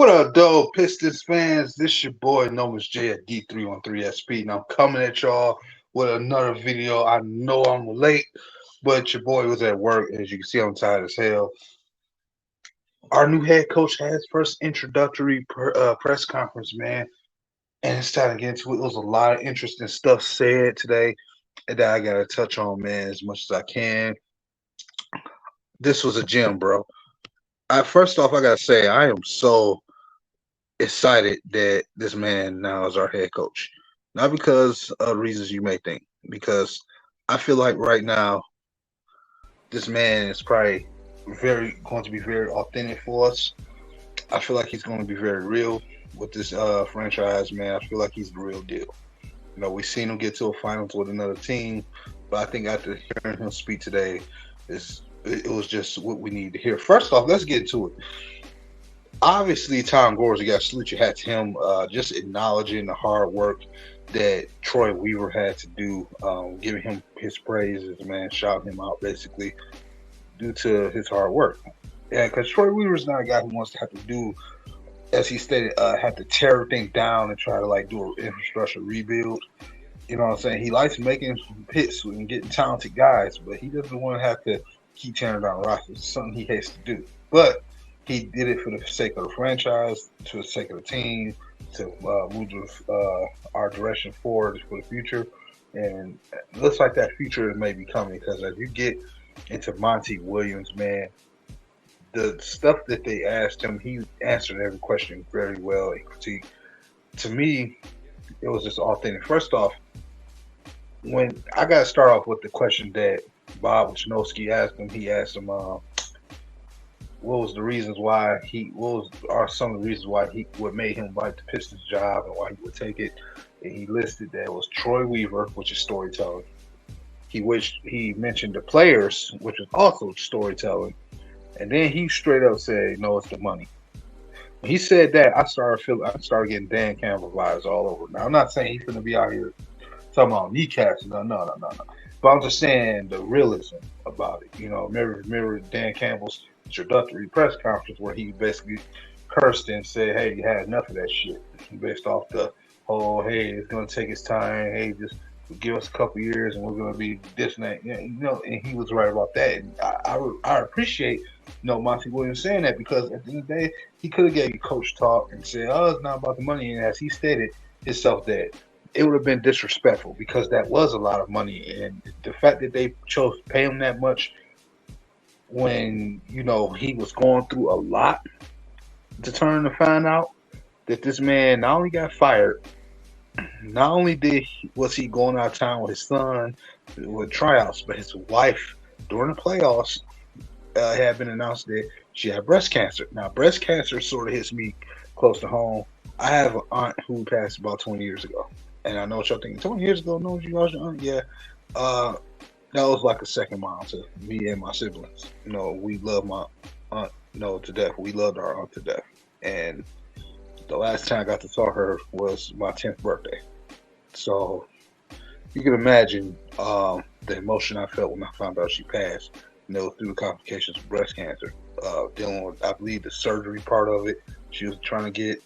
What up, though, Pistons fans? This your boy, Nomas J at D313SP, and I'm coming at y'all with another video. I know I'm late, but your boy was at work. As you can see, I'm tired as hell. Our new head coach had his first introductory press conference, man, and it's time to get into it. There was a lot of interesting stuff said today that I got to touch on, man, as much as I can. This was a gem, bro. First off, I got to say, I am so excited that this man now is our head coach. Not because of reasons you may think, because I feel like right now this man is probably very going to be very authentic for us. I feel like he's going to be very real with this franchise, man. I feel like he's the real deal. You know, we've seen him get to a finals with another team, but I think after hearing him speak today, it was just what we need to hear. First off, let's get into it. Obviously, Tom Gores, you got to salute your hat to him, just acknowledging the hard work that Troy Weaver had to do, giving him his praises, man, shouting him out basically due to his hard work. Yeah, because Troy Weaver's not a guy who wants to have to do, as he stated, have to tear everything down and try to like do an infrastructure rebuild. You know what I'm saying? He likes making hits and getting talented guys, but he doesn't want to have to keep tearing down rosters. It's something he hates to do. But he did it for the sake of the franchise, to the sake of the team, to move our direction forward for the future. And it looks like that future may be coming because as you get into Monty Williams, man, the stuff that they asked him, he answered every question very well and critiqued. To me, it was just authentic. First off, when I got to start off with the question that Bob Wojnowski asked him, he asked him, what was the reasons why are some of the reasons why he what made him like the Pistons job and why he would take it. And he listed that it was Troy Weaver, which is storytelling. He mentioned the players, which is also storytelling. And then he straight up said, no, it's the money. When he said that, I started getting Dan Campbell vibes all over. Now I'm not saying he's gonna be out here talking about kneecaps. No. But I'm just saying the realism about it. You know, remember Dan Campbell's introductory press conference where he basically cursed and said, "Hey, you had enough of that shit." Based off the whole, "Hey, it's gonna take its time. Hey, just give us a couple years and we're gonna be this and that." You know, and he was right about that. And I appreciate Monty Williams saying that because at the end of the day, he could have gave you coach talk and said, "Oh, it's not about the money." And as he stated himself, that it would have been disrespectful because that was a lot of money, and the fact that they chose to pay him that much when he was going through a lot to turn to find out that this man not only got fired, not only was he going out of town with his son with tryouts, but his wife during the playoffs had been announced that she had breast cancer. Now, breast cancer sort of hits me close to home. I have an aunt who passed about 20 years ago. And I know what y'all thinking. 20 years ago, no, you lost your aunt? Yeah. That was like a second mom to me and my siblings. We love my aunt, to death. We loved our aunt to death. And the last time I got to talk to her was my 10th birthday. So you can imagine the emotion I felt when I found out she passed, through the complications of breast cancer. Dealing with, I believe, the surgery part of it. She was trying to get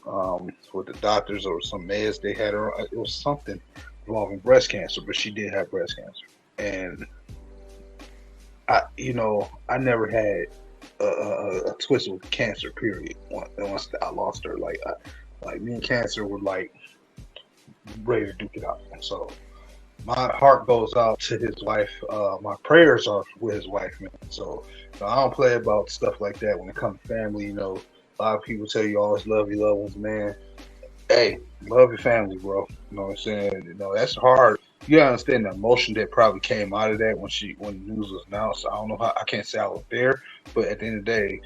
with the doctors or some meds they had her. It was something involving breast cancer, but she did have breast cancer. And I never had a twist with cancer. Period. Once I lost her, like me and cancer were like ready to duke it out. So my heart goes out to his wife. My prayers are with his wife, man. So I don't play about stuff like that when it comes to family. A lot of people tell you always love your loved ones, man. Hey, love your family, bro. You know what I'm saying? That's hard. You gotta understand the emotion that probably came out of that when the news was announced. I don't know how, I can't say I was there, but at the end of the day,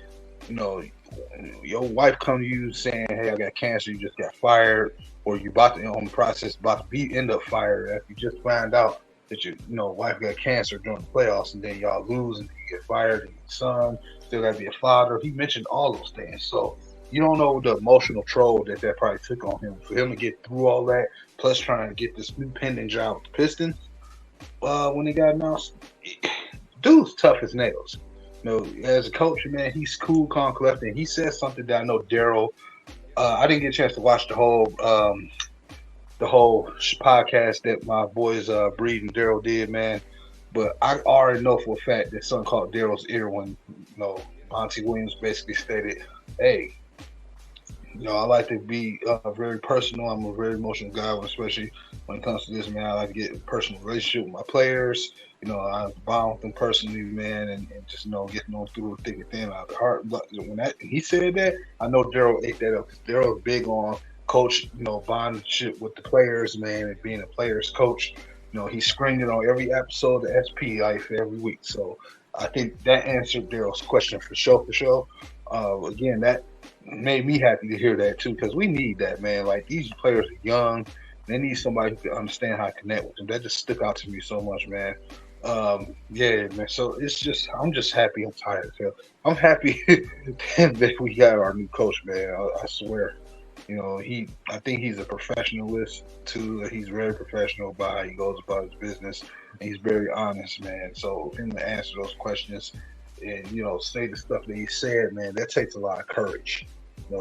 your wife come to you saying, "Hey, I got cancer. You just got fired," or you about to on the process about to be end up fired after you just find out that your wife got cancer during the playoffs, and then y'all lose and you get fired, and your son still got to be a father. He mentioned all those things, so you don't know the emotional toll that probably took on him for him to get through all that, plus trying to get this new pending job with the Pistons. When they got announced, dude's tough as nails. As a coach, man, he's cool, calm, collected. And he said something that I know Daryl I didn't get a chance to watch the whole podcast that my boys Breed and Daryl did, man. But I already know for a fact that something caught Daryl's ear when Monty Williams basically stated, "Hey, I like to be very personal. I'm a very emotional guy, especially when it comes to this, man. I like to get a personal relationship with my players. I bond with them personally, man, and just get to know through thick and thin, out of the heart." But when he said that, I know Daryl ate that up because Daryl's big on coach, bondship with the players, man, and being a player's coach. He screamed it on every episode of SP Life every week. So I think that answered Daryl's question for sure, for sure. Again, that made me happy to hear that too, because we need that, man. Like, these players are young, they need somebody who can understand how to connect with them. That just stuck out to me so much, man. Yeah, man. So it's just, I'm just happy. I'm tired. So I'm happy that we got our new coach, man. I swear. I think he's a professionalist too. He's very professional about how he goes about his business, and he's very honest, man. So for him to answer those questions and say the stuff that he said, man, that takes a lot of courage.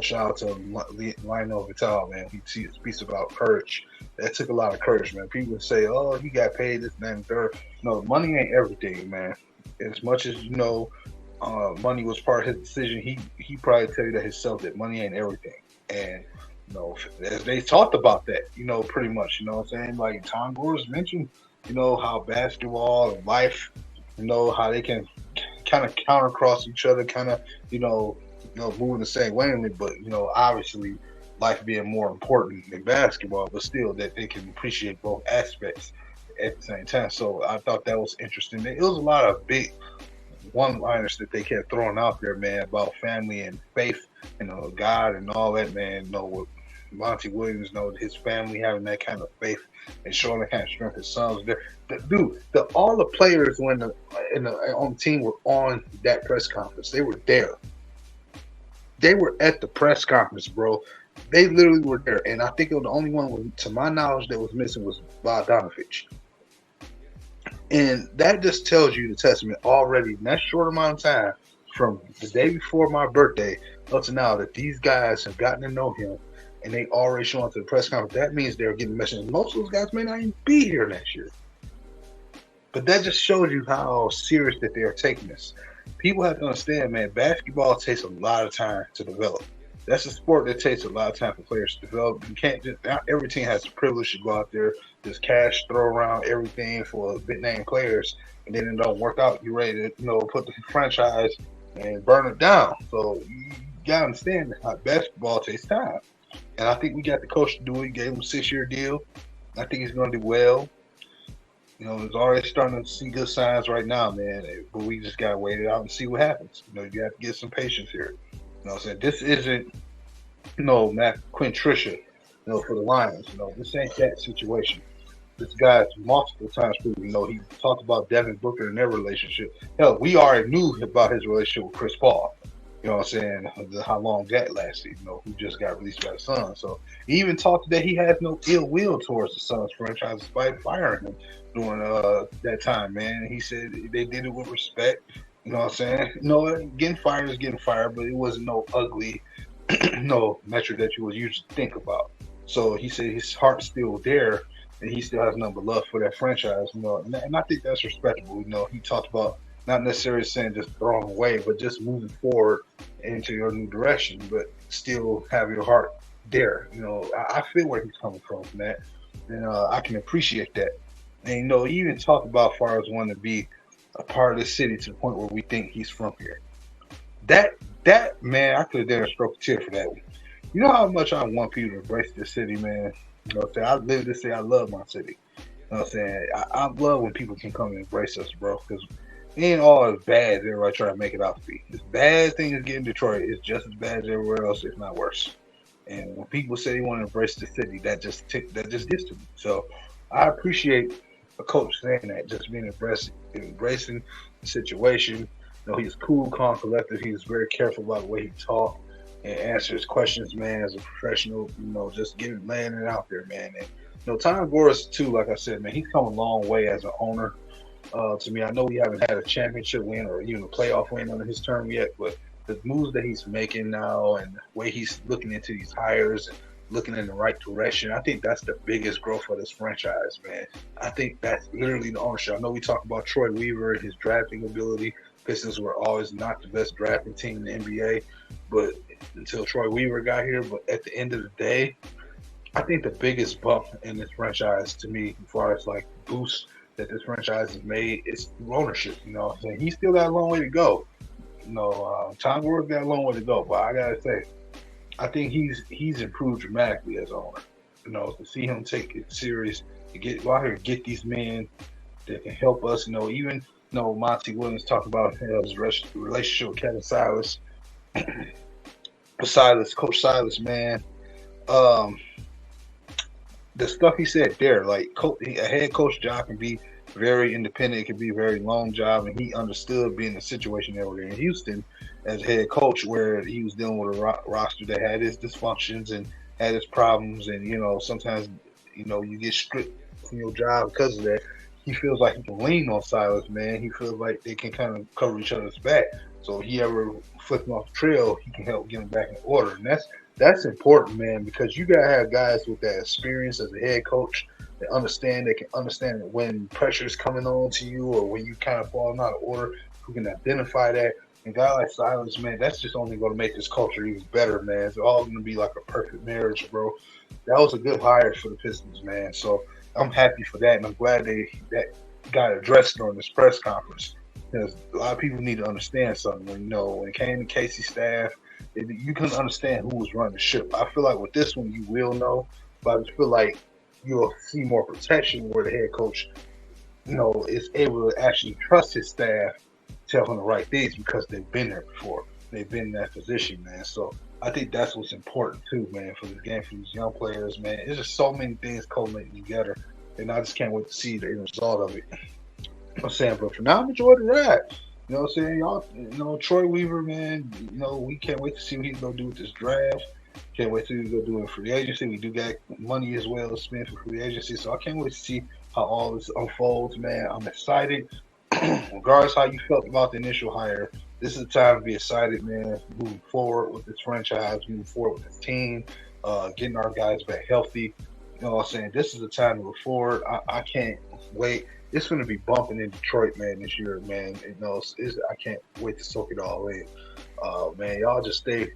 Shout out to Lionel Vital, man. He speaks about courage. That took a lot of courage, man. People say, "Oh, he got paid this, and that, and the third." No, money ain't everything, man. As much as money was part of his decision. He probably tell you that himself, that money ain't everything, and as they talked about that, pretty much, what I'm saying? Like Tom Gores mentioned, how basketball and life, how they can kind of counter cross each other, kind of, moving the same way, but obviously life being more important than basketball, but still that they can appreciate both aspects at the same time. So I thought that was interesting. It was a lot of big one-liners that they kept throwing out there, man, about family and faith, God and all that, man. With Monty Williams, his family having that kind of faith and showing that kind of strength. His sons there, dude. All the players on the team were on that press conference. They were there. They were at the press conference, bro. They literally were there, and I think the only one, to my knowledge, that was missing was Bogdanovich. And that just tells you the testament already in that short amount of time, from the day before my birthday up to now, that these guys have gotten to know him and they already showing up to the press conference. That means they're getting messages. Most of those guys may not even be here next year. But that just shows you how serious that they are taking this. People have to understand, man, basketball takes a lot of time to develop. That's a sport that takes a lot of time for players to develop. You can't just, not every team has the privilege to go out there, just cash, throw around everything for big name players, and then it don't work out. You're ready to, put the franchise and burn it down. So you gotta understand how basketball takes time. And I think we got the coach to do it. Gave him a 6-year deal. I think he's gonna do well. It's already starting to see good signs right now, man. But we just gotta wait it out and see what happens. You have to get some patience here. I'm saying? This isn't, Matt Quintricia, for the Lions. This ain't that situation. This guy's multiple times proven, he talked about Devin Booker and their relationship. Hell, we already knew about his relationship with Chris Paul. You know what I'm saying? How long that lasted, who just got released by the Suns. So he even talked that he has no ill will towards the Suns franchise despite firing him during that time, man. He said they did it with respect. You know what I'm saying? Getting fired is getting fired, but it wasn't no ugly, no metric that you would usually think about. So he said his heart's still there, and he still has nothing but love for that franchise. And I think that's respectable. He talked about not necessarily saying just throwing away, but just moving forward into your new direction, but still have your heart there. I feel where he's coming from, that, and I can appreciate that. And he even talked about as far as wanting to be a part of the city to the point where we think he's from here. That man, I could have done a stroke of tear for that one. You know how much I want people to embrace this city, man. I live this city. I love my city. I love when people can come and embrace us, bro, because it ain't all as bad as everybody trying to make it out to be. This bad thing is getting Detroit is just as bad as everywhere else, if not worse. And when people say they want to embrace the city, that just gets to me. So I appreciate a coach saying that, just being embracing the situation. He's cool, calm, collected. He's very careful about the way he talks and answers questions, man, as a professional. Just laying it out there, man. And Tom Gores too, like I said, man, he's come a long way as an owner. To me, I know we haven't had a championship win or even a playoff win under his term yet, but the moves that he's making now and the way he's looking into these hires and looking in the right direction, I think that's the biggest growth for this franchise, man. I think that's literally the ownership. I know we talk about Troy Weaver and his drafting ability. Pistons were always not the best drafting team in the NBA, but until Troy Weaver got here. But at the end of the day, I think the biggest bump in this franchise to me, as far as like boost that this franchise has made, is ownership. You know what I'm saying? He's still got a long way to go. Tom Gordon's got a long way to go, but I gotta say, I think he's improved dramatically as owner. To see him take it serious, to go out here and get these men that can help us. Even Monty Williams talked about his relationship with Kevin Silas, Coach Silas, man. Um, the stuff he said there, like a head coach job can be very independent. It can be a very long job, and he understood being in the situation that we're in Houston as head coach, where he was dealing with a roster that had its dysfunctions and had its problems, and sometimes you get stripped from your job because of that. He feels like he can lean on Silas, man. He feels like they can kind of cover each other's back. So if he ever flips him off the trail, he can help get him back in order, and that's important, man, because you gotta have guys with that experience as a head coach that can understand when pressure is coming on to you or when you kind of falling out of order, who can identify that. And a guy like Silas, man, that's just only going to make this culture even better, man. It's all going to be like a perfect marriage, bro. That was a good hire for the Pistons, man. So I'm happy for that, and I'm glad that got addressed during this press conference, because a lot of people need to understand something. When it came to Casey's staff, you couldn't understand who was running the ship. I feel like with this one, you will know, but I just feel like you'll see more protection where the head coach, is able to actually trust his staff, tell him the right things because they've been there before. They've been in that position, man. So I think that's what's important too, man, for this game, for these young players, man. There's just so many things culminating together, and I just can't wait to see the end result of it. I'm saying, but for now, I'm enjoying the ride. You know what I'm saying? Y'all, Troy Weaver, man, we can't wait to see what he's going to do with this draft. Can't wait to see what he's going to do in free agency. We do got money as well to spend for free agency, so I can't wait to see how all this unfolds, man. I'm excited. Regardless how you felt about the initial hire, this is the time to be excited, man, moving forward with this franchise, moving forward with this team, getting our guys back healthy. You know what I'm saying? This is the time to move forward. I can't wait. It's going to be bumping in Detroit, man, this year, man. I can't wait to soak it all in. Man, y'all just stay.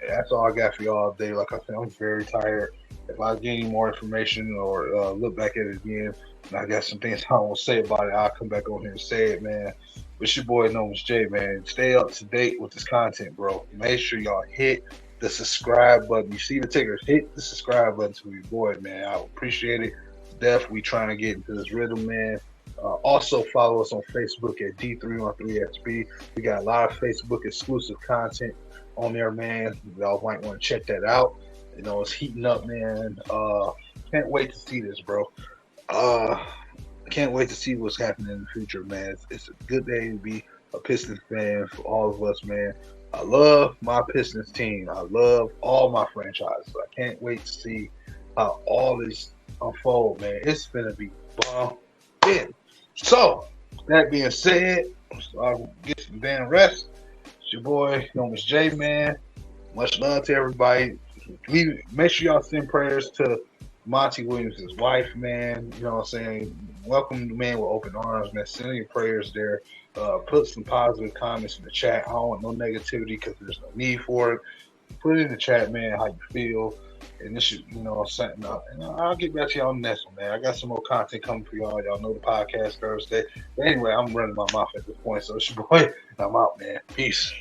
That's all I got for y'all today. Like I said, I'm very tired. If I get any more information or look back at it again, and I got some things I want to say about it, I'll come back on here and say it, man. But it's your boy, Nomas J, man. Stay up to date with this content, bro. Make sure y'all hit the subscribe button. You see the tickers, hit the subscribe button to your boy, man. I appreciate it. Definitely trying to get into this rhythm, man. Also follow us on Facebook at D313SB. We got a lot of Facebook exclusive content on there, man. Y'all might want to check that out. It's heating up, man. Can't wait to see this, bro. Can't wait to see what's happening in the future, man. It's a good day to be a Pistons fan for all of us, man. I love my Pistons team. I love all my franchises. I can't wait to see how all this unfold, man. It's gonna be bumping. So, that being said, I'll get some damn rest. It's your boy, Nomas J, man. Much love to everybody. Make sure y'all send prayers to Monty Williams' wife, man. You know what I'm saying? Welcome the man with open arms, man. Send your prayers there. Put some positive comments in the chat. I don't want no negativity because there's no need for it. Put it in the chat, man, how you feel. And this should, something up. And I'll get back to y'all on the next one, man. I got some more content coming for y'all. Y'all know the podcast Thursday. But anyway, I'm running my mouth at this point. So it's your boy. I'm out, man. Peace.